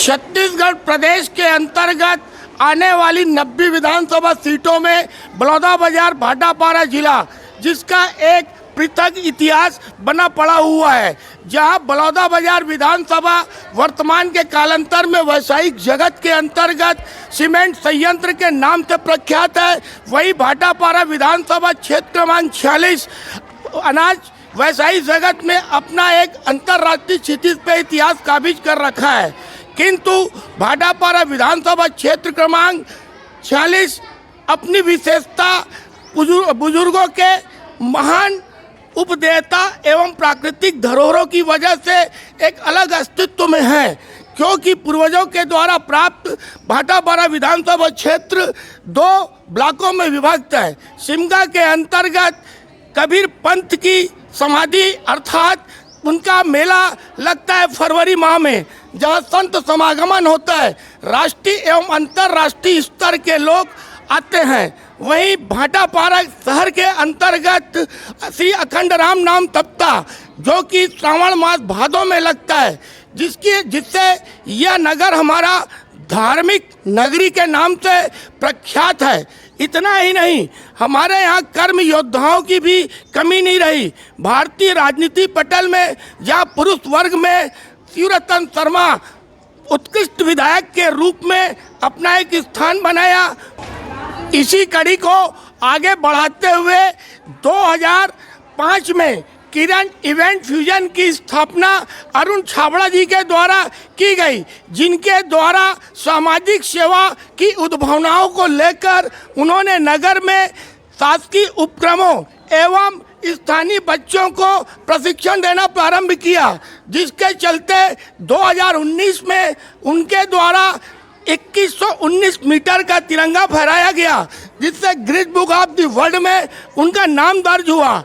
छत्तीसगढ़ प्रदेश के अंतर्गत आने वाली 90 विधानसभा सीटों में बलौदाबाजार भाटापारा जिला, जिसका एक पृथक इतिहास बना पड़ा हुआ है, जहां बलौदाबाजार विधानसभा वर्तमान के कालांतर में वैश्विक जगत के अंतर्गत सीमेंट संयंत्र के नाम से प्रख्यात है। वही भाटापारा विधानसभा क्षेत्र क्रमांक 46 अनाज वैश्विक जगत में अपना एक अंतर्राष्ट्रीय क्षितिज पे इतिहास काबिज कर रखा है। किंतु भाटापारा विधानसभा क्षेत्र क्रमांक 46 अपनी विशेषता, बुजुर्गों के महान उपदेयता एवं प्राकृतिक धरोहरों की वजह से एक अलग अस्तित्व में है, क्योंकि पूर्वजों के द्वारा प्राप्त भाटापारा विधानसभा क्षेत्र 2 ब्लॉकों में विभक्त है। शिमगा के अंतर्गत कबीर पंथ की समाधि अर्थात उनका मेला लगता है फरवरी माह में, जहां संत समागमन होता है, राष्ट्रीय एवं अंतर्राष्ट्रीय स्तर के लोग आते हैं। वहीं भाटापारा शहर के अंतर्गत श्री अखंड राम नाम तप्ता, जो कि श्रावण मास भादों में लगता है, जिससे यह नगर हमारा धार्मिक नगरी के नाम से प्रख्यात है। इतना ही नहीं, हमारे यहाँ कर्म योद्धाओं की भी कमी नहीं रही। भारतीय राजनीति पटल में जहाँ पुरुष वर्ग में शिवरतन शर्मा उत्कृष्ट विधायक के रूप में अपना एक स्थान बनाया, इसी कड़ी को आगे बढ़ाते हुए 2005 में किरण इवेंट फ्यूजन की स्थापना अरुण छाबड़ा जी के द्वारा की गई, जिनके द्वारा सामाजिक सेवा की उद्भावनाओं को लेकर उन्होंने नगर में शासकीय उपक्रमों एवं स्थानीय बच्चों को प्रशिक्षण देना प्रारंभ किया, जिसके चलते 2019 में उनके द्वारा 2119 मीटर का तिरंगा फहराया गया, जिससे Guinness book of the world में उनका नाम दर्ज हुआ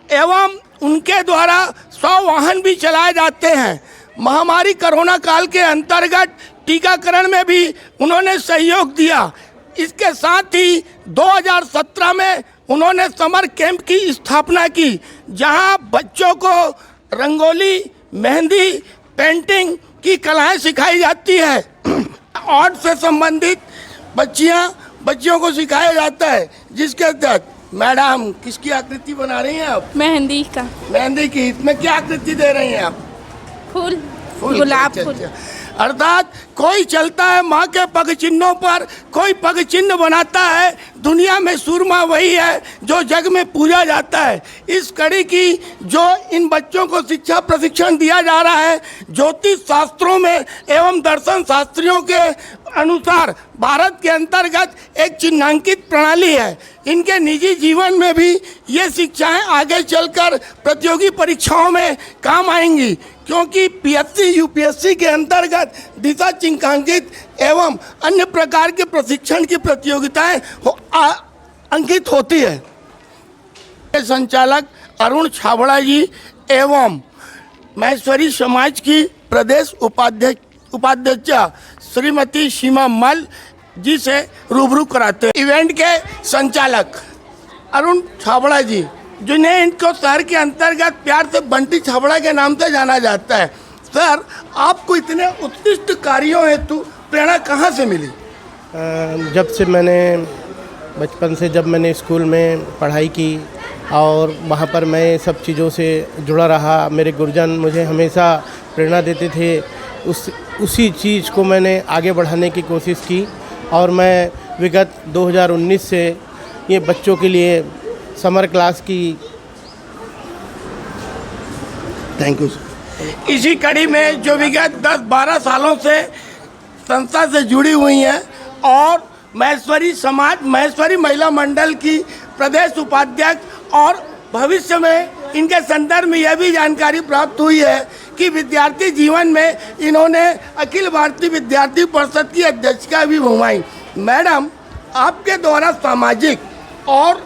एवं उनके द्वारा 100 वाहन भी चलाए जाते हैं। महामारी कोरोना काल के अंतर्गत टीकाकरण में भी उन्होंने सहयोग दिया। इसके साथ ही 2017 में उन्होंने समर कैंप की स्थापना की, जहां बच्चों को रंगोली, मेहंदी, पेंटिंग की कलाएं सिखाई जाती है। आर्ट से संबंधित बच्चियों को सिखाया जाता है, जिसके तहत मैडम किसकी आकृति बना रही हैं आप? मेहंदी का। मेहंदी की। इसमें क्या आकृति दे रही हैं आप? फूल, गुलाब फूल। अर्थात कोई चलता है माँ के पग चिन्हों पर, कोई पग चिन्ह बनाता है। दुनिया में सूरमा वही है जो जग में पूजा जाता है। इस कड़ी की जो इन बच्चों को शिक्षा प्रशिक्षण दिया जा रहा है, ज्योतिष शास्त्रों में एवं दर्शन शास्त्रियों के अनुसार भारत के अंतर्गत एक चिन्हांकित प्रणाली है। इनके निजी जीवन में भी ये शिक्षाएं आगे चलकर प्रतियोगी परीक्षाओं में काम आएंगी, क्योंकि पीएससी यूपीएससी के अंतर्गत दिशा चिन्हांकित एवं अन्य प्रकार के प्रशिक्षण की प्रतियोगिताएं अंकित होती है। संचालक अरुण छाबड़ा जी एवं महेश्वरी समाज की प्रदेश उपाध्यक्षा श्रीमती सीमा मल जी से रूबरू कराते हैं। इवेंट के संचालक अरुण छाबड़ा जी, जिन्हें इनको शहर के अंतर्गत प्यार से बंटी छाबड़ा के नाम से जाना जाता है। सर, आपको इतने उत्कृष्ट कार्यों हेतु प्रेरणा कहाँ से मिली? जब से मैंने बचपन से जब मैंने स्कूल में पढ़ाई की और वहाँ पर मैं सब चीज़ों से जुड़ा रहा, मेरे गुरुजन मुझे हमेशा प्रेरणा देते थे। उसी चीज़ को मैंने आगे बढ़ाने की कोशिश की और मैं विगत 2019 से ये बच्चों के लिए समर क्लास की। Thank you sir. इसी कड़ी में जो विगत 10-12 सालों से संस्था से जुड़ी हुई हैं और महेश्वरी महिला मंडल की प्रदेश उपाध्यक्ष, और भविष्य में इनके संदर्भ में यह भी जानकारी प्राप्त हुई है कि विद्यार्थी जीवन में इन्होंने अखिल भारतीय विद्यार्थी परिषद की अध्यक्षता भी घुमाई। मैडम, आपके द्वारा सामाजिक और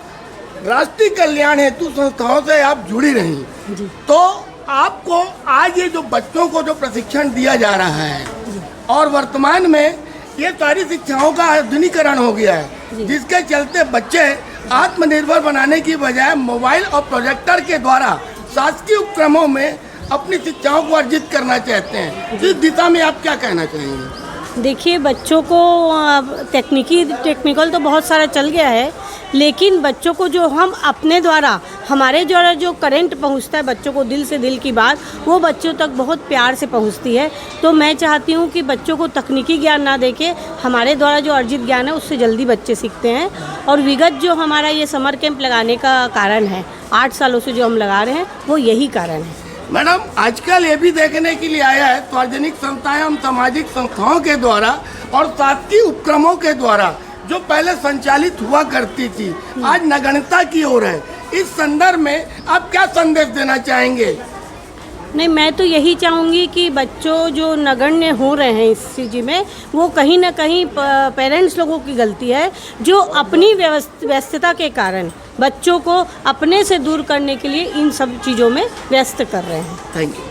राष्ट्रीय कल्याण हेतु संस्थाओं से आप जुड़ी रही, तो आपको आज ये जो बच्चों को जो प्रशिक्षण दिया जा रहा है और वर्तमान में ये सारी शिक्षाओं का आधुनिकीकरण हो गया है, जिसके चलते बच्चे आत्मनिर्भर बनाने की बजाय मोबाइल और प्रोजेक्टर के द्वारा शासकीय उपक्रमों में अपनी शिक्षाओं को अर्जित करना चाहते हैं। इस दिशा में आप क्या कहना चाहेंगे? देखिए, बच्चों को टेक्निकल तो बहुत सारा चल गया है, लेकिन बच्चों को जो हम अपने द्वारा, हमारे द्वारा जो करंट पहुंचता है बच्चों को दिल से दिल की बात, वो बच्चों तक बहुत प्यार से पहुंचती है। तो मैं चाहती हूं कि बच्चों को तकनीकी ज्ञान ना देके हमारे द्वारा जो अर्जित ज्ञान है उससे जल्दी बच्चे सीखते हैं। और विगत जो हमारा ये समर कैंप लगाने का कारण है, 8 सालों से जो हम लगा रहे हैं, वो यही कारण है। मैडम, आजकल ये भी देखने के लिए आया है सार्वजनिक संस्थाएं एवं सामाजिक संस्थाओं के द्वारा और शासकीय उपक्रमों के द्वारा जो पहले संचालित हुआ करती थी, आज नगण्यता की ओर है। इस संदर्भ में आप क्या संदेश देना चाहेंगे? नहीं, मैं तो यही चाहूँगी कि बच्चों जो नगण्य हो रहे हैं इस चीज़ में, वो कहीं ना कहीं पेरेंट्स लोगों की गलती है, जो अपनी व्यस्तता के कारण बच्चों को अपने से दूर करने के लिए इन सब चीज़ों में व्यस्त कर रहे हैं। Thank you.